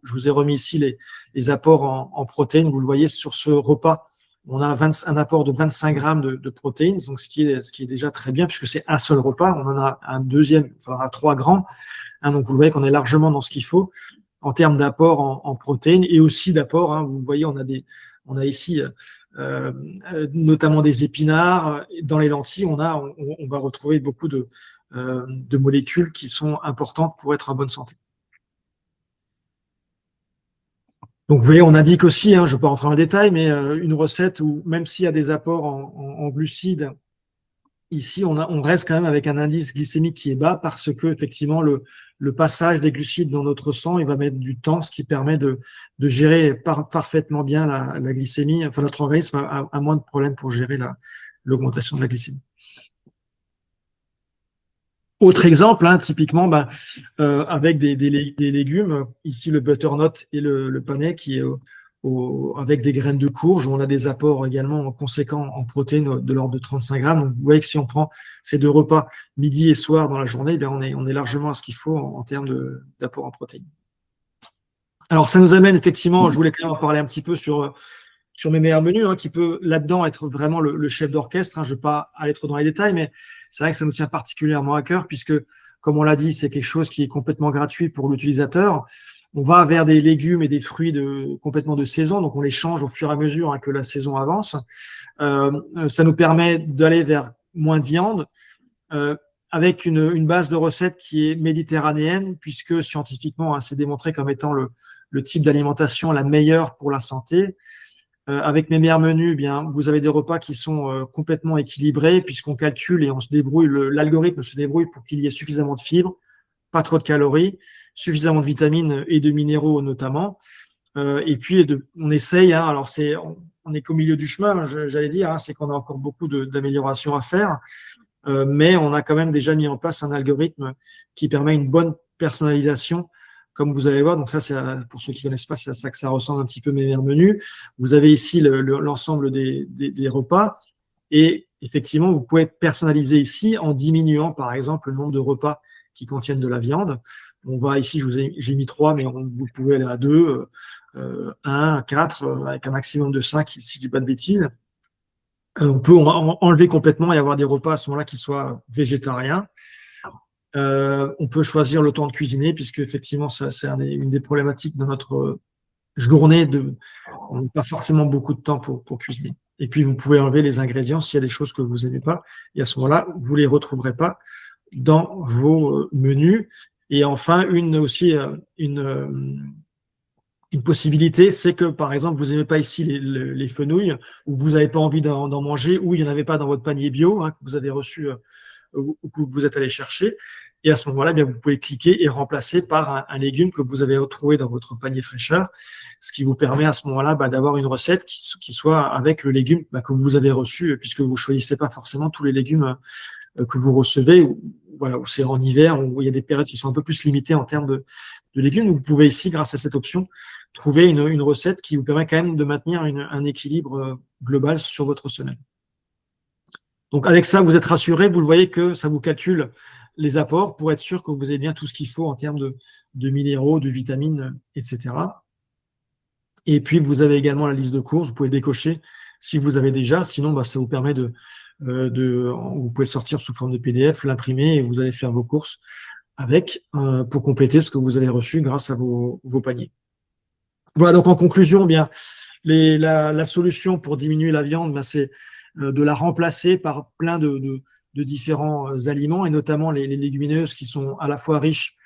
je vous ai remis ici les apports en protéines. Vous le voyez sur ce repas, on a un apport de 25 grammes de protéines, donc ce qui est déjà très bien puisque c'est un seul repas. On en a un deuxième, enfin à 3 grands. Hein, donc vous voyez qu'on est largement dans ce qu'il faut en termes d'apport en protéines et aussi d'apport. Hein, vous voyez, on a ici notamment des épinards. Dans les lentilles, on va retrouver beaucoup de molécules qui sont importantes pour être en bonne santé. Donc vous voyez, on indique aussi, hein, je ne vais pas rentrer dans le détail, mais une recette où même s'il y a des apports en glucides, ici, on reste quand même avec un indice glycémique qui est bas parce que effectivement le passage des glucides dans notre sang, il va mettre du temps, ce qui permet de gérer parfaitement bien la glycémie. Enfin, notre organisme a moins de problèmes pour gérer l'augmentation de la glycémie. Autre exemple, hein, typiquement, avec des légumes, ici le butternut et le panais qui est avec des graines de courge, on a des apports également conséquents en protéines de l'ordre de 35 grammes. Donc, vous voyez que si on prend ces 2 repas, midi et soir dans la journée, bien on est largement à ce qu'il faut en termes d'apport en protéines. Alors, ça nous amène effectivement, je voulais quand même en parler un petit peu sur mes meilleurs menus, hein, qui peut là-dedans être vraiment le chef d'orchestre. Hein. Je ne vais pas aller trop dans les détails, mais c'est vrai que ça nous tient particulièrement à cœur puisque, comme on l'a dit, c'est quelque chose qui est complètement gratuit pour l'utilisateur. On va vers des légumes et des fruits complètement de saison, donc on les change au fur et à mesure que la saison avance. Ça nous permet d'aller vers moins de viande, avec une base de recette qui est méditerranéenne, puisque scientifiquement, c'est démontré comme étant le type d'alimentation la meilleure pour la santé. Avec mes meilleurs menus, bien, vous avez des repas qui sont complètement équilibrés, puisqu'on calcule et on se débrouille, l'algorithme se débrouille pour qu'il y ait suffisamment de fibres, pas trop de calories, suffisamment de vitamines et de minéraux notamment. Et puis, on essaye, alors on est qu'au milieu du chemin, j'allais dire, c'est qu'on a encore beaucoup d'améliorations à faire. Mais on a quand même déjà mis en place un algorithme qui permet une bonne personnalisation, comme vous allez voir. Donc ça, c'est pour ceux qui ne connaissent pas, c'est à ça que ça ressemble un petit peu mes meilleurs menus. Vous avez ici l'ensemble des repas et effectivement, vous pouvez personnaliser ici en diminuant, par exemple, le nombre de repas qui contiennent de la viande. On va ici, j'ai mis 3, mais vous pouvez aller à 2, 1, 4, avec un maximum de 5, si je ne dis pas de bêtises. On peut enlever complètement et avoir des repas à ce moment-là qui soient végétariens. On peut choisir le temps de cuisiner, puisque effectivement, c'est une des problématiques de notre journée. On n'a pas forcément beaucoup de temps pour cuisiner. Et puis, vous pouvez enlever les ingrédients s'il y a des choses que vous n'aimez pas. Et à ce moment-là, vous ne les retrouverez pas dans vos menus. Et enfin, une possibilité, c'est que, par exemple, vous n'aimez pas ici les fenouilles, ou vous n'avez pas envie d'en manger, ou il n'y en avait pas dans votre panier bio que vous avez reçu ou que vous êtes allé chercher. Et à ce moment-là, bien, vous pouvez cliquer et remplacer par un légume que vous avez retrouvé dans votre panier fraîcheur, ce qui vous permet à ce moment-là d'avoir une recette qui soit avec le légume que vous avez reçu, puisque vous ne choisissez pas forcément tous les légumes que vous recevez, voilà, où c'est en hiver, où il y a des périodes qui sont un peu plus limitées en termes de légumes. Vous pouvez ici, grâce à cette option, trouver une recette qui vous permet quand même de maintenir un équilibre global sur votre semaine. Donc avec ça, vous êtes rassuré, vous le voyez que ça vous calcule les apports pour être sûr que vous avez bien tout ce qu'il faut en termes de minéraux, de vitamines, etc. Et puis, vous avez également la liste de courses, vous pouvez décocher si vous avez déjà, sinon ça vous permet vous pouvez sortir sous forme de PDF, l'imprimer et vous allez faire vos courses avec pour compléter ce que vous avez reçu grâce à vos paniers. Voilà, donc en conclusion, bien, la solution pour diminuer la viande, c'est de la remplacer par plein de différents aliments, et notamment les légumineuses qui sont à la fois riches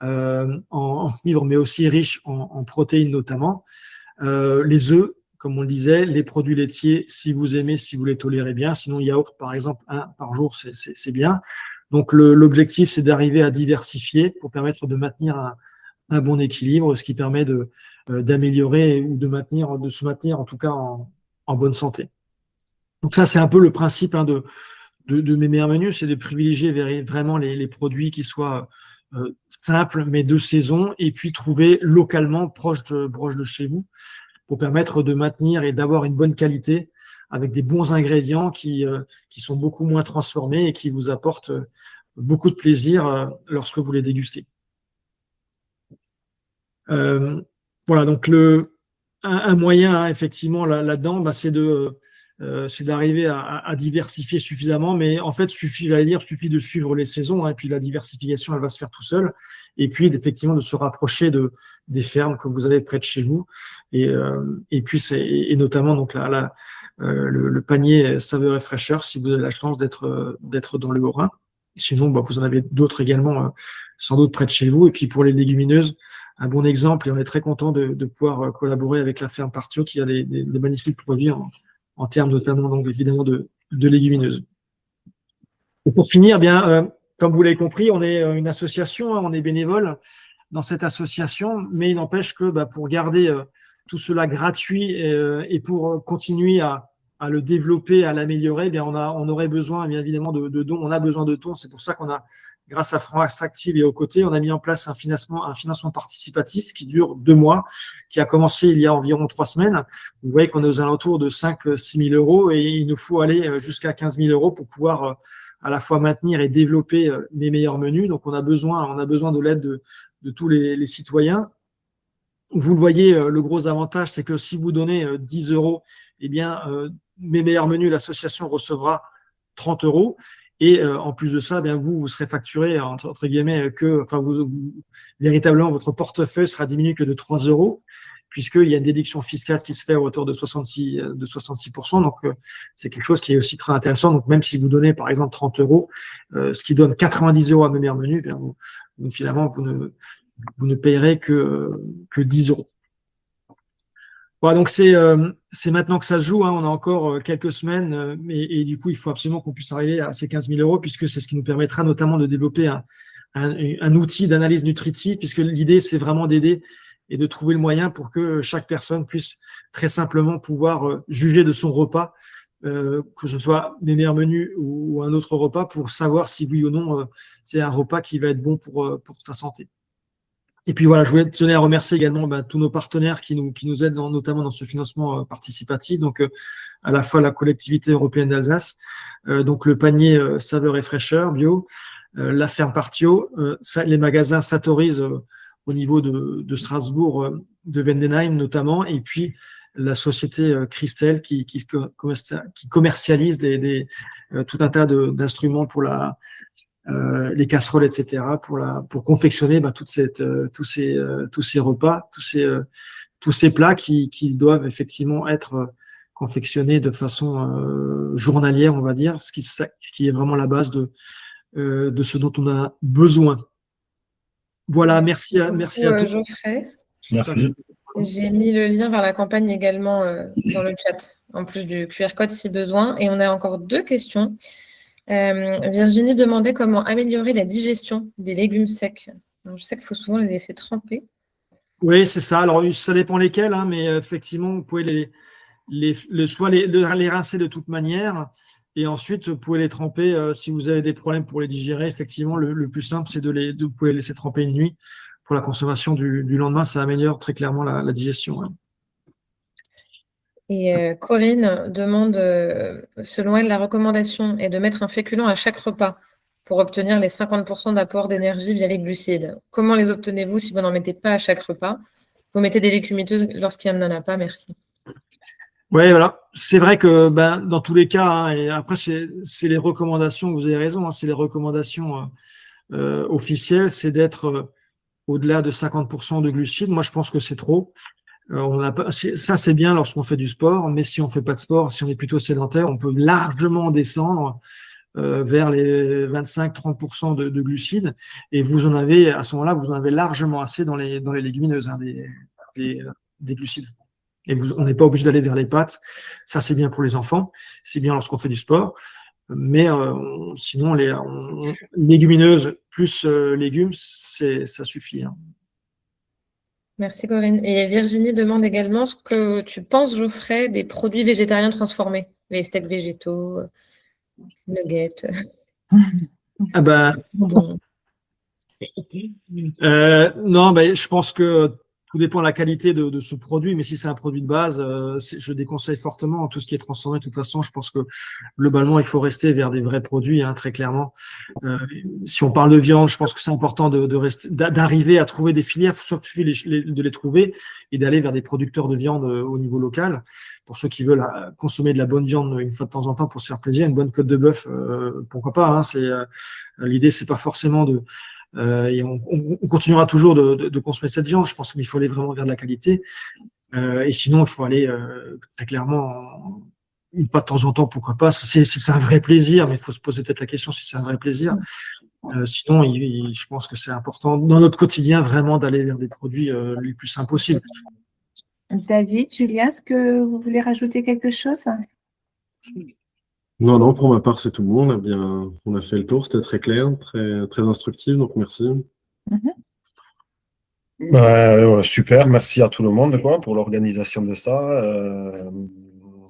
en fibres, mais aussi riches en protéines notamment. Les œufs, comme on le disait, les produits laitiers, si vous aimez, si vous les tolérez bien. Sinon, yaourt, par exemple, 1 par jour, c'est bien. Donc, l'objectif, c'est d'arriver à diversifier pour permettre de maintenir un bon équilibre, ce qui permet d'améliorer ou de se maintenir en tout cas en bonne santé. Donc ça, c'est un peu le principe de mes meilleurs menus, c'est de privilégier vraiment les produits qui soient simples mais de saison, et puis trouver localement proche de chez vous pour permettre de maintenir et d'avoir une bonne qualité avec des bons ingrédients qui sont beaucoup moins transformés et qui vous apportent beaucoup de plaisir lorsque vous les dégustez. Voilà, donc un moyen effectivement là-dedans, c'est d'arriver à diversifier suffisamment, mais en fait, suffit de suivre les saisons, et puis la diversification, elle va se faire tout seul, et puis effectivement de se rapprocher des fermes que vous avez près de chez vous, et puis et notamment donc le panier Saveur et Fraîcheur, si vous avez la chance d'être dans le Haut-Rhin. Sinon, vous en avez d'autres également, sans doute près de chez vous. Et puis pour les légumineuses, un bon exemple, et on est très content de pouvoir collaborer avec la ferme Partio, qui a des magnifiques produits en termes notamment, donc évidemment, de légumineuses. Et pour finir, bien, comme vous l'avez compris, on est une association, on est bénévole dans cette association, mais il n'empêche que pour garder tout cela gratuit et pour continuer à le développer, à l'améliorer, bien on aurait besoin, bien évidemment, de dons. On a besoin de dons. C'est pour ça qu'on a, grâce à France Active et aux côtés, on a mis en place un financement participatif qui dure 2 mois, qui a commencé il y a environ 3 semaines. Vous voyez qu'on est aux alentours de 5-6 000 euros, et il nous faut aller jusqu'à 15 000 euros pour pouvoir à la fois maintenir et développer les meilleurs menus. Donc on a besoin de l'aide de tous les citoyens. Vous le voyez, le gros avantage, c'est que si vous donnez 10 euros, eh bien, mes meilleurs menus, l'association recevra 30 euros. Et en plus de ça, bien, vous serez facturé, entre guillemets, véritablement, votre portefeuille sera diminué que de 3 euros, puisqu'il y a une déduction fiscale qui se fait à hauteur de 66%. Donc, c'est quelque chose qui est aussi très intéressant. Donc, même si vous donnez, par exemple, 30 euros, ce qui donne 90 euros à mes meilleurs menus, bien, finalement, vous ne payerez que 10 euros. Voilà, donc c'est maintenant que ça se joue, hein. On a encore quelques semaines, et du coup, il faut absolument qu'on puisse arriver à ces 15 000 euros, puisque c'est ce qui nous permettra notamment de développer un outil d'analyse nutritive, puisque l'idée, c'est vraiment d'aider et de trouver le moyen pour que chaque personne puisse très simplement pouvoir juger de son repas, que ce soit des meilleurs menus ou un autre repas, pour savoir si oui ou non c'est un repas qui va être bon pour sa santé. Et puis voilà, je voulais tenir à remercier également tous nos partenaires qui nous aident notamment dans ce financement participatif, donc à la fois la collectivité européenne d'Alsace, donc le panier Saveurs et Fraîcheur bio, la ferme Partio, les magasins Satorise au niveau de Strasbourg, de Vendenheim notamment, et puis la société Christelle qui commercialise tout un tas d'instruments pour les casseroles, etc., pour confectionner tous ces repas, tous ces plats qui doivent effectivement être confectionnés de façon journalière, on va dire, ce qui est vraiment la base de ce dont on a besoin. Voilà, merci à tous. Geoffrey. Merci. J'ai mis le lien vers la campagne également dans le chat, en plus du QR code si besoin. Et on a encore 2 questions. Virginie demandait comment améliorer la digestion des légumes secs. Donc, je sais qu'il faut souvent les laisser tremper. Oui, c'est ça. Alors, ça dépend lesquels, hein, mais effectivement, vous pouvez soit les rincer de toute manière, et ensuite, vous pouvez les tremper si vous avez des problèmes pour les digérer. Effectivement, le plus simple, c'est vous pouvez les laisser tremper une nuit pour la consommation du lendemain. Ça améliore très clairement la digestion. Hein. Et Corinne demande, selon elle, la recommandation est de mettre un féculent à chaque repas pour obtenir les 50% d'apport d'énergie via les glucides. Comment les obtenez-vous si vous n'en mettez pas à chaque repas? Vous mettez des légumineuses lorsqu'il n'y en a pas, merci. Oui, voilà. C'est vrai que dans tous les cas, hein, et après, c'est les recommandations, vous avez raison, hein, c'est les recommandations officielles, c'est d'être au-delà de 50% de glucides. Moi, je pense que c'est trop. Ça, c'est bien lorsqu'on fait du sport, mais si on fait pas de sport, si on est plutôt sédentaire, on peut largement descendre vers les 25-30% de glucides, et à ce moment-là, vous en avez largement assez dans les légumineuses, hein, des glucides. Et on n'est pas obligé d'aller vers les pâtes. Ça, c'est bien pour les enfants, c'est bien lorsqu'on fait du sport, mais sinon, légumineuses plus légumes, ça suffit. Hein. Merci Corinne. Et Virginie demande également ce que tu penses, Geoffrey, des produits végétariens transformés, les steaks végétaux, nuggets. Ah bon. Non, je pense que tout dépend de la qualité de ce produit, mais si c'est un produit de base, je déconseille fortement tout ce qui est transformé. De toute façon, je pense que globalement, il faut rester vers des vrais produits, hein, très clairement. Si on parle de viande, je pense que c'est important d'arriver à trouver des filières, sauf de les trouver et d'aller vers des producteurs de viande au niveau local. Pour ceux qui veulent consommer de la bonne viande une fois de temps en temps pour se faire plaisir, une bonne côte de bœuf, pourquoi pas. Hein, l'idée, c'est pas forcément et on continuera toujours de consommer cette viande. Je pense qu'il faut aller vraiment vers de la qualité. Et sinon, il faut aller très clairement une fois de temps en temps, pourquoi pas. C'est un vrai plaisir, mais il faut se poser peut-être la question si c'est un vrai plaisir. Sinon, je pense que c'est important dans notre quotidien vraiment d'aller vers des produits les plus simples possibles. David, Julien, est-ce que vous voulez rajouter quelque chose? Non, pour ma part, c'est tout bon. On a fait le tour, c'était très clair, très, très instructif, donc merci. Super, merci à tout le monde pour l'organisation de ça.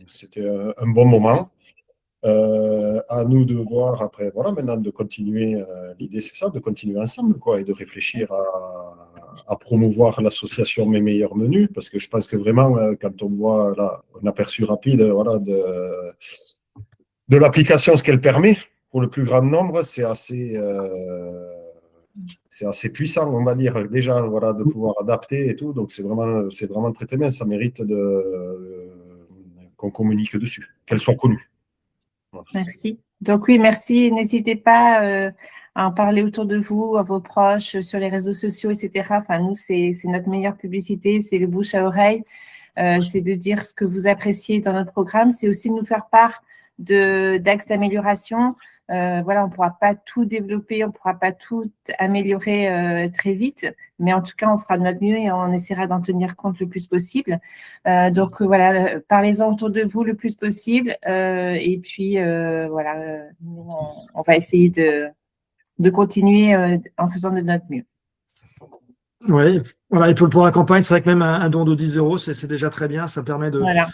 C'était un bon moment. À nous de voir après, voilà, maintenant de continuer. L'idée, c'est ça, de continuer ensemble et de réfléchir à promouvoir l'association Mes Meilleurs Menus, parce que je pense que vraiment, quand on voit là, un aperçu rapide de l'application, ce qu'elle permet pour le plus grand nombre, c'est assez puissant, on va dire, déjà, de pouvoir adapter et tout. Donc, c'est vraiment très, très bien. Ça mérite qu'on communique dessus, qu'elle soit connue. Merci. Donc oui, merci. N'hésitez pas à en parler autour de vous, à vos proches, sur les réseaux sociaux, etc. Enfin, nous, c'est notre meilleure publicité, c'est le bouche à oreille. C'est de dire ce que vous appréciez dans notre programme. C'est aussi de nous faire part d'axes d'amélioration. Voilà, on ne pourra pas tout développer, on ne pourra pas tout améliorer très vite, mais en tout cas, on fera de notre mieux et on essaiera d'en tenir compte le plus possible. Donc voilà, parlez-en autour de vous le plus possible et puis voilà, nous, on va essayer de continuer en faisant de notre mieux. Oui, voilà, et pour la campagne, c'est vrai que même un don de 10 €, c'est déjà très bien. Ça permet de. Voilà.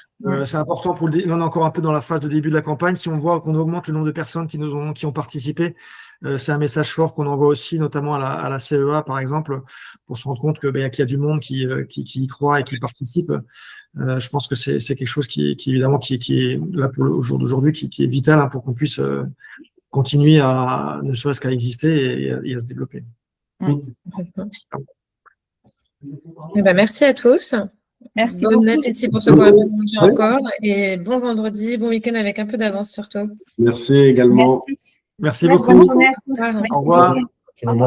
C'est important on est encore un peu dans la phase de début de la campagne. Si on voit qu'on augmente le nombre de personnes qui ont participé, c'est un message fort qu'on envoie aussi, notamment à la CEA, par exemple, pour se rendre compte qu'il y a du monde qui y croit et qui participe. Je pense que c'est quelque chose qui évidemment, qui est là au jour d'aujourd'hui, qui est vital, hein, pour qu'on puisse continuer ne serait-ce qu'à exister et à se développer. Eh ben, merci à tous. Merci Bon beaucoup. appétit pour ceux qui n'ont pas mangé encore. Et bon vendredi, bon week-end avec un peu d'avance surtout. Merci également. Merci. Merci Ouais, beaucoup. bonne journée à tous. Au revoir. Merci Au revoir. beaucoup. Tout le monde